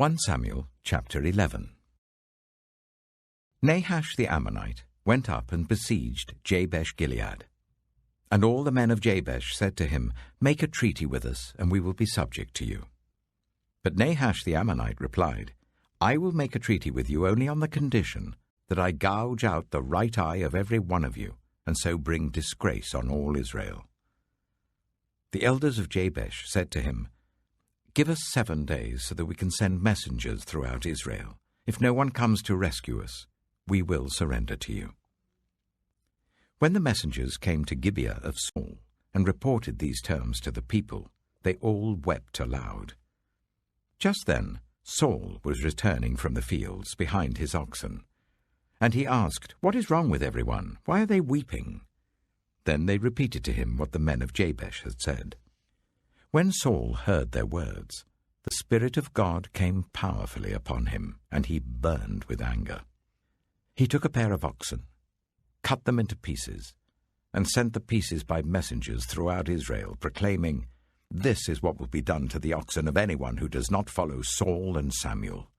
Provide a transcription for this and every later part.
1 Samuel chapter 11. Nahash the Ammonite went up and besieged Jabesh-Gilead. And all the men of Jabesh said to him, "Make a treaty with us, and we will be subject to you." But Nahash the Ammonite replied, "I will make a treaty with you only on the condition that I gouge out the right eye of every one of you, and so bring disgrace on all Israel." The elders of Jabesh said to him, "Give us 7 days so that we can send messengers throughout Israel. If no one comes to rescue us, we will surrender to you." When the messengers came to Gibeah of Saul and reported these terms to the people, they all wept aloud. Just then Saul was returning from the fields behind his oxen, and he asked, "What is wrong with everyone? Why are they weeping?" Then they repeated to him what the men of Jabesh had said. When Saul heard their words, the Spirit of God came powerfully upon him, and he burned with anger. He took a pair of oxen, cut them into pieces, and sent the pieces by messengers throughout Israel, proclaiming, "This is what will be done to the oxen of anyone who does not follow Saul and Samuel."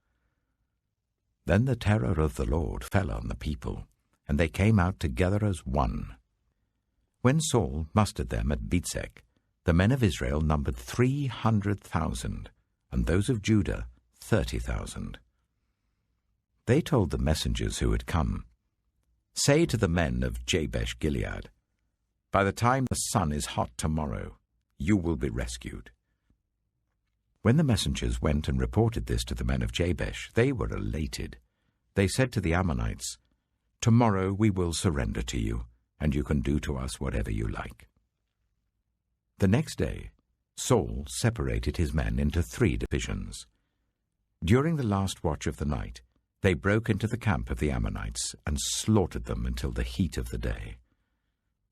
Then the terror of the Lord fell on the people, and they came out together as one. When Saul mustered them at Bezek, the men of Israel numbered 300,000, and those of Judah 30,000. They told the messengers who had come, "Say to the men of Jabesh-Gilead, by the time the sun is hot tomorrow, you will be rescued." When the messengers went and reported this to the men of Jabesh, they were elated. They said to the Ammonites, "Tomorrow we will surrender to you, and you can do to us whatever you like." The next day, Saul separated his men into 3 divisions. During the last watch of the night, they broke into the camp of the Ammonites and slaughtered them until the heat of the day.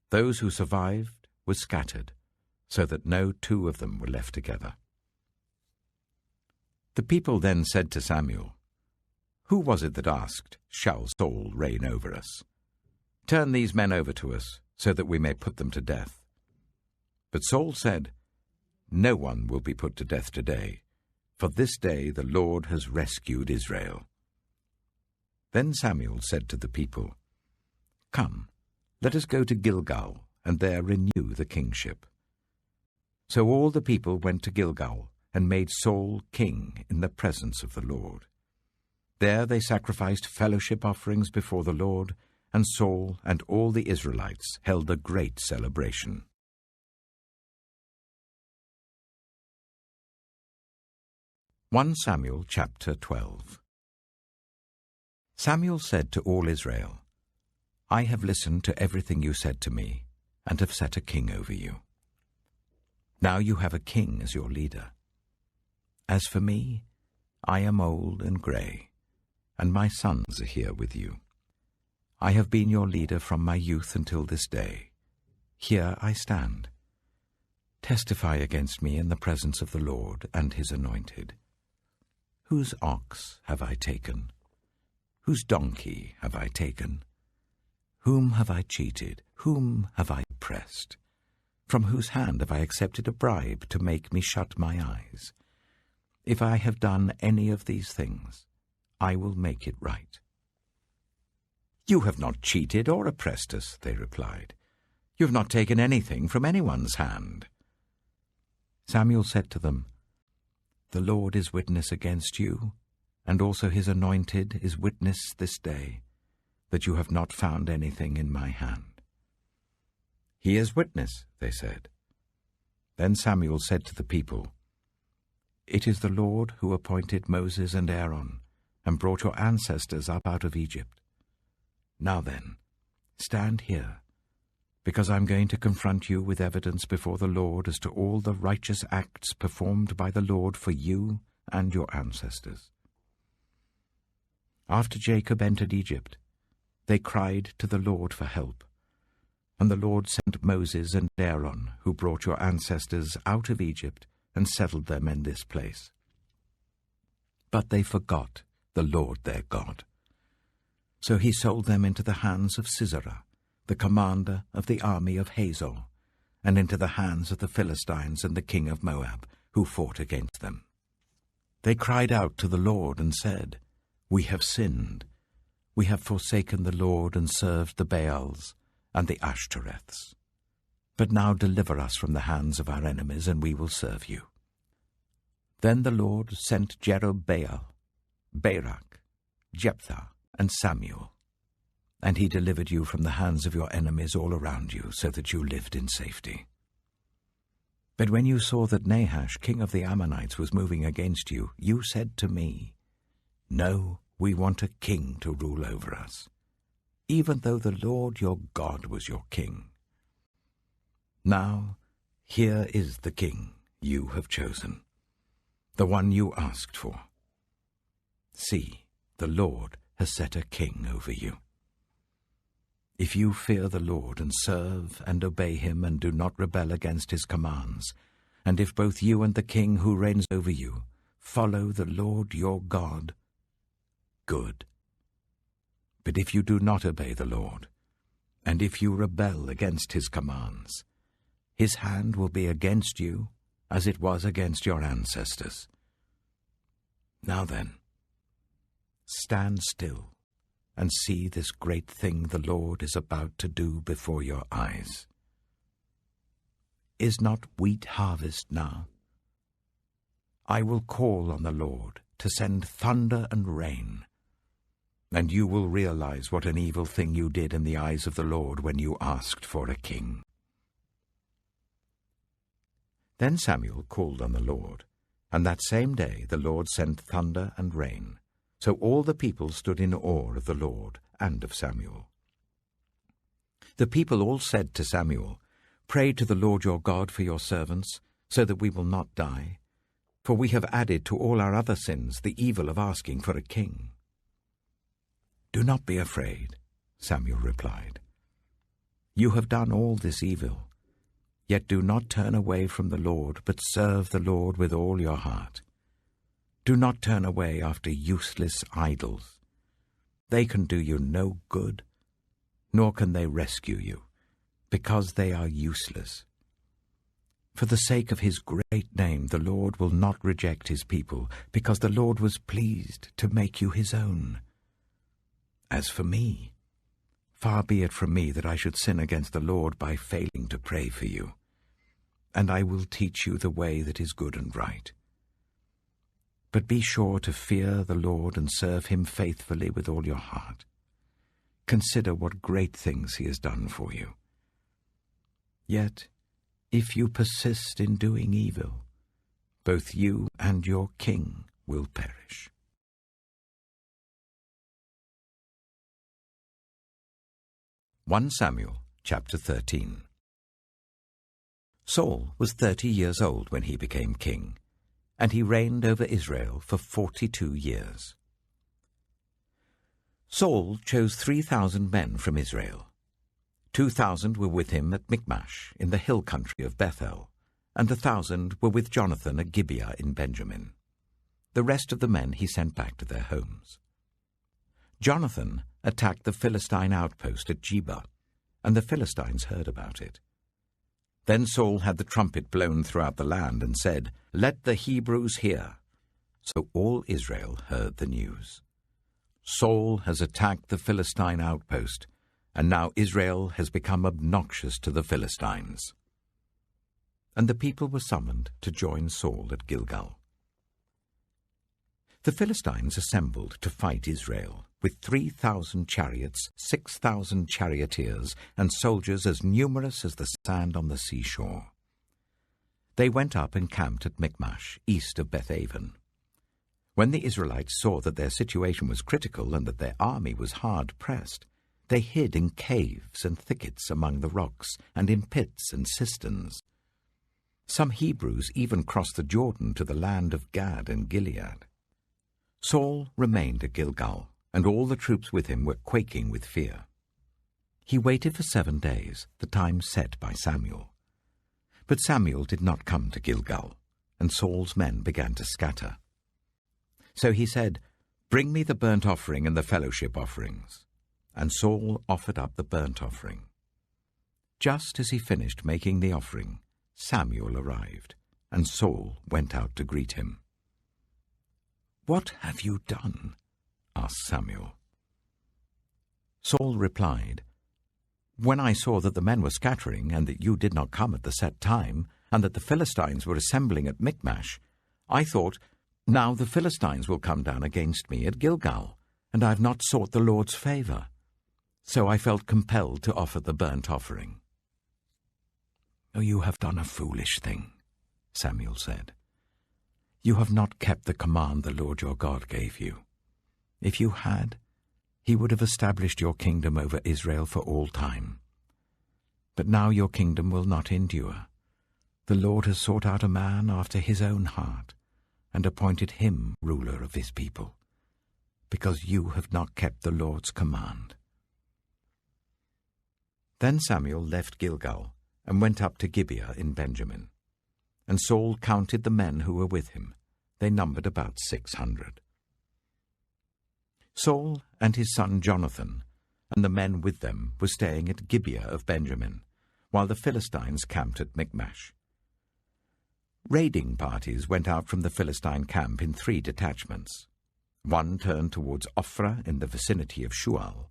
Those who survived were scattered, so that no 2 of them were left together. The people then said to Samuel, "Who was it that asked, 'Shall Saul reign over us?' Turn these men over to us, so that we may put them to death." But Saul said, "No one will be put to death today, for this day the Lord has rescued Israel." Then Samuel said to the people, "Come, let us go to Gilgal, and there renew the kingship." So all the people went to Gilgal, and made Saul king in the presence of the Lord. There they sacrificed fellowship offerings before the Lord, and Saul and all the Israelites held a great celebration. 1 Samuel chapter 12. Samuel said to all Israel, "I have listened to everything you said to me, and have set a king over you. Now you have a king as your leader. As for me, I am old and grey, and my sons are here with you. I have been your leader from my youth until this day. Here I stand. Testify against me in the presence of the Lord and his anointed. Whose ox have I taken? Whose donkey have I taken? Whom have I cheated? Whom have I oppressed? From whose hand have I accepted a bribe to make me shut my eyes? If I have done any of these things, I will make it right." "You have not cheated or oppressed us," they replied. "You have not taken anything from anyone's hand." Samuel said to them, "The Lord is witness against you, and also his anointed is witness this day, that you have not found anything in my hand." "He is witness," they said. Then Samuel said to the people, "It is the Lord who appointed Moses and Aaron, and brought your ancestors up out of Egypt. Now then, stand here, because I am going to confront you with evidence before the Lord as to all the righteous acts performed by the Lord for you and your ancestors. After Jacob entered Egypt, they cried to the Lord for help, and the Lord sent Moses and Aaron, who brought your ancestors out of Egypt and settled them in this place. But they forgot the Lord their God. So he sold them into the hands of Sisera, the commander of the army of Hazor, and into the hands of the Philistines and the king of Moab, who fought against them. They cried out to the Lord and said, "We have sinned. We have forsaken the Lord and served the Baals and the Ashtoreths. But now deliver us from the hands of our enemies, and we will serve you." Then the Lord sent Jerubbaal, Barak, Jephthah, and Samuel, and he delivered you from the hands of your enemies all around you, so that you lived in safety. But when you saw that Nahash, king of the Ammonites, was moving against you, you said to me, "No, we want a king to rule over us, even though the Lord your God was your king. Now, here is the king you have chosen, the one you asked for. See, the Lord has set a king over you. If you fear the Lord and serve and obey him and do not rebel against his commands, and if both you and the king who reigns over you follow the Lord your God, good. But if you do not obey the Lord, and if you rebel against his commands, his hand will be against you as it was against your ancestors. Now then, stand still and see this great thing the Lord is about to do before your eyes. Is not wheat harvest now? I will call on the Lord to send thunder and rain, and you will realize what an evil thing you did in the eyes of the Lord when you asked for a king." Then Samuel called on the Lord, and that same day the Lord sent thunder and rain. So all the people stood in awe of the Lord and of Samuel. The people all said to Samuel, "Pray to the Lord your God for your servants, so that we will not die. For we have added to all our other sins the evil of asking for a king." "Do not be afraid," Samuel replied. "You have done all this evil. Yet do not turn away from the Lord, but serve the Lord with all your heart. Do not turn away after useless idols. They can do you no good, nor can they rescue you, because they are useless. For the sake of his great name, the Lord will not reject his people, because the Lord was pleased to make you his own. As for me, far be it from me that I should sin against the Lord by failing to pray for you, and I will teach you the way that is good and right. But be sure to fear the Lord and serve him faithfully with all your heart. Consider what great things he has done for you. Yet, if you persist in doing evil, both you and your king will perish." 1 Samuel chapter 13. Saul was 30 years old when he became king, and he reigned over Israel for 42 years. Saul chose 3,000 men from Israel. 2,000 were with him at Michmash in the hill country of Bethel, and 1,000 were with Jonathan at Gibeah in Benjamin. The rest of the men he sent back to their homes. Jonathan attacked the Philistine outpost at Geba, and the Philistines heard about it. Then Saul had the trumpet blown throughout the land and said, "Let the Hebrews hear." So all Israel heard the news. Saul has attacked the Philistine outpost, and now Israel has become obnoxious to the Philistines. And the people were summoned to join Saul at Gilgal. The Philistines assembled to fight Israel, with 3,000 chariots, 6,000 charioteers, and soldiers as numerous as the sand on the seashore. They went up and camped at Michmash, east of Bethaven. When the Israelites saw that their situation was critical and that their army was hard-pressed, they hid in caves and thickets among the rocks, and in pits and cisterns. Some Hebrews even crossed the Jordan to the land of Gad and Gilead. Saul remained at Gilgal, and all the troops with him were quaking with fear. He waited for 7 days, the time set by Samuel. But Samuel did not come to Gilgal, and Saul's men began to scatter. So he said, "Bring me the burnt offering and the fellowship offerings." And Saul offered up the burnt offering. Just as he finished making the offering, Samuel arrived, and Saul went out to greet him. "What have you done?" asked Samuel. Saul replied, "When I saw that the men were scattering, and that you did not come at the set time, and that the Philistines were assembling at Michmash, I thought, now the Philistines will come down against me at Gilgal, and I have not sought the Lord's favor. So I felt compelled to offer the burnt offering." "Oh, you have done a foolish thing," Samuel said. "You have not kept the command the Lord your God gave you. If you had, he would have established your kingdom over Israel for all time. But now your kingdom will not endure. The Lord has sought out a man after his own heart, and appointed him ruler of his people, because you have not kept the Lord's command." Then Samuel left Gilgal and went up to Gibeah in Benjamin. And Saul counted the men who were with him. They numbered about 600. Saul and his son Jonathan and the men with them were staying at Gibeah of Benjamin, while the Philistines camped at Michmash. Raiding parties went out from the Philistine camp in 3 detachments. One turned towards Ophrah in the vicinity of Shual,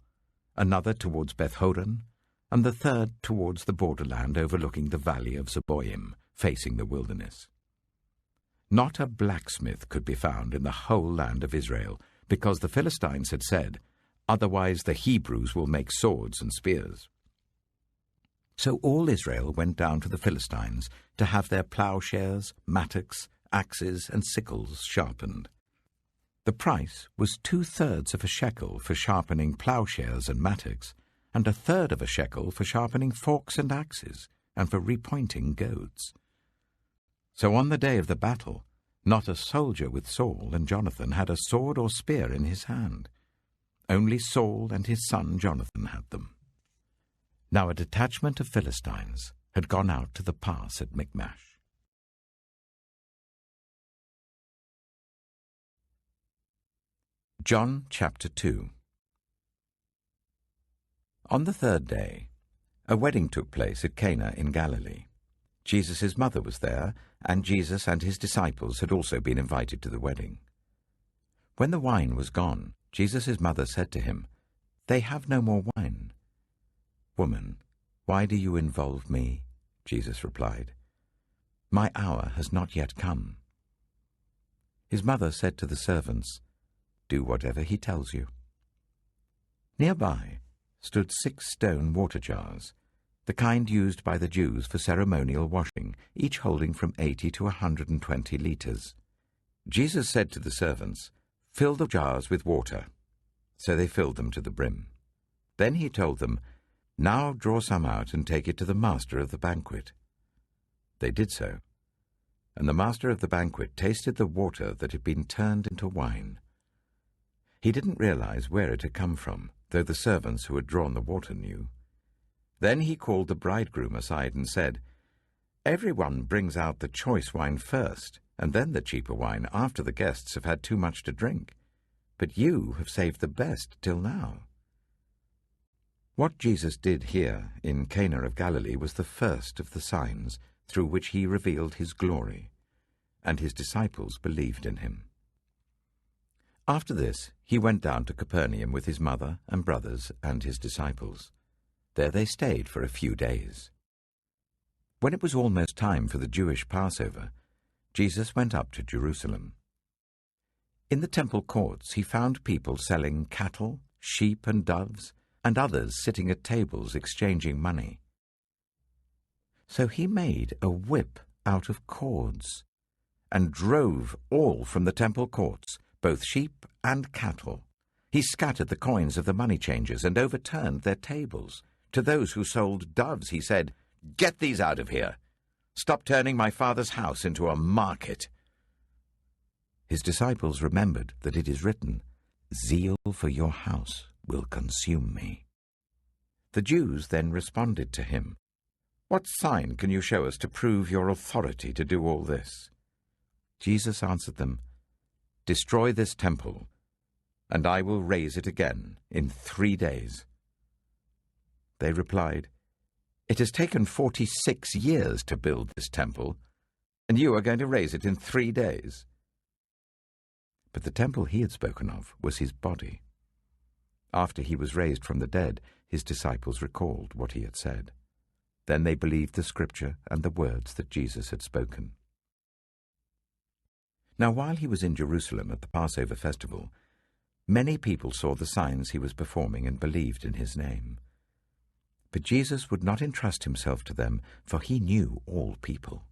another towards Beth-horon, and the third towards the borderland overlooking the valley of Zeboim, facing the wilderness. Not a blacksmith could be found in the whole land of Israel, because the Philistines had said, "Otherwise the Hebrews will make swords and spears." So all Israel went down to the Philistines to have their plowshares, mattocks, axes, and sickles sharpened. The price was 2/3 of a shekel for sharpening plowshares and mattocks, and 1/3 of a shekel for sharpening forks and axes, and for repointing goads. So on the day of the battle, not a soldier with Saul and Jonathan had a sword or spear in his hand. Only Saul and his son Jonathan had them. Now a detachment of Philistines had gone out to the pass at Michmash. John chapter 2. On the 3rd day, a wedding took place at Cana in Galilee. Jesus' mother was there, and Jesus and his disciples had also been invited to the wedding. When the wine was gone, Jesus' mother said to him, "They have no more wine." "Woman, why do you involve me?" Jesus replied. "My hour has not yet come." His mother said to the servants, "Do whatever he tells you." Nearby stood 6 stone water jars, the kind used by the Jews for ceremonial washing, each holding from 80 to 120 liters. Jesus said to the servants, "Fill the jars with water." So they filled them to the brim. Then he told them, "Now draw some out and take it to the master of the banquet." They did so, and the master of the banquet tasted the water that had been turned into wine. He didn't realize where it had come from, though the servants who had drawn the water knew. Then he called the bridegroom aside and said, "Everyone brings out the choice wine first, and then the cheaper wine after the guests have had too much to drink. But you have saved the best till now." What Jesus did here in Cana of Galilee was the first of the signs through which he revealed his glory, and his disciples believed in him. After this, he went down to Capernaum with his mother and brothers and his disciples. There they stayed for a few days. When it was almost time for the Jewish Passover, Jesus went up to Jerusalem. In the temple courts he found people selling cattle, sheep and doves, and others sitting at tables exchanging money. So he made a whip out of cords and drove all from the temple courts, both sheep and cattle. He scattered the coins of the money changers and overturned their tables. To those who sold doves he said, "Get these out of here! Stop turning my Father's house into a market." His disciples remembered that it is written, "Zeal for your house will consume me." The Jews then responded to him, "What sign can you show us to prove your authority to do all this?" Jesus answered them, "Destroy this temple, and I will raise it again in 3 days." They replied, "It has taken 46 years to build this temple, and you are going to raise it in 3 days?" but the temple he had spoken of was his body. After he was raised from the dead, his disciples recalled what he had said. Then they believed the scripture and the words that Jesus had spoken. Now while he was in Jerusalem at the Passover festival, many people saw the signs he was performing and believed in his name. But Jesus would not entrust himself to them, for he knew all people.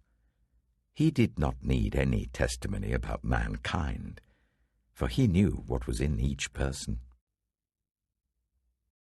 He did not need any testimony about mankind, for he knew what was in each person.